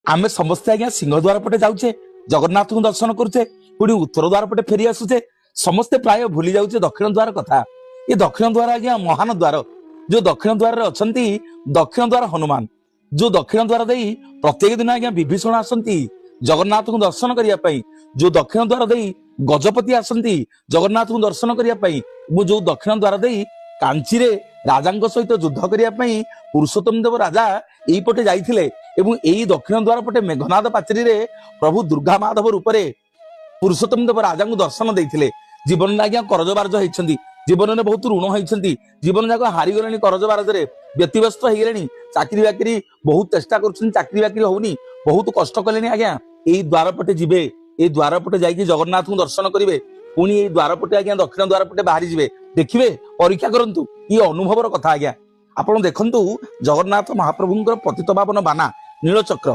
आमे समस्ते आज्ञा सिंहद्वार पटे जाऊे जगन्नाथ को दर्शन करुचे पुणी उत्तर द्वार पटे फेरी आसुचे समस्ते प्राय भूली जाऊे दक्षिण द्वार कथा। ये दक्षिण द्वार आज्ञा महान द्वार जो दक्षिण द्वार अच्छा दक्षिण द्वार हनुमान जो दक्षिण द्वार दे प्रत्येक दिन आज्ञा विभीषण आसती जगन्नाथ को दर्शन करने जो दक्षिण द्वार दे गजपति आसती जगन्नाथ को दर्शन करने जो दक्षिण द्वार दे कांची रे राजा सहित युद्ध करने पुरुषोत्तम देव राजा यहीपटे जाइथिले एवं यही दक्षिण द्वार पटे मेघनाद पाचेरी रे प्रभु दुर्गा माधव रूप से पुरुषोत्तम देव राजा को दर्शन देते जीवन में आज्ञा करजबारज होती जीवन में बहुत ऋण होती जीवन जाक हारीगले करजबारज व्यतीव्यस्त हो गले चाकरी बाकरी बहुत चेष्टा कर होनी बहुत कष्ट कले आज्ञा यही द्वार पटे जीवे ये द्वार पटे जाकि जगन्नाथ को दर्शन करेंगे पुणी ये द्वार पटे आज्ञा दक्षिण द्वार पटे बाहरी जीवे देखिए परीक्षा करंतु ये अनुभवर कथा आज्ञा। आपण देखंतु जगन्नाथ महाप्रभुंकर पतित पावन बाना नीलचक्र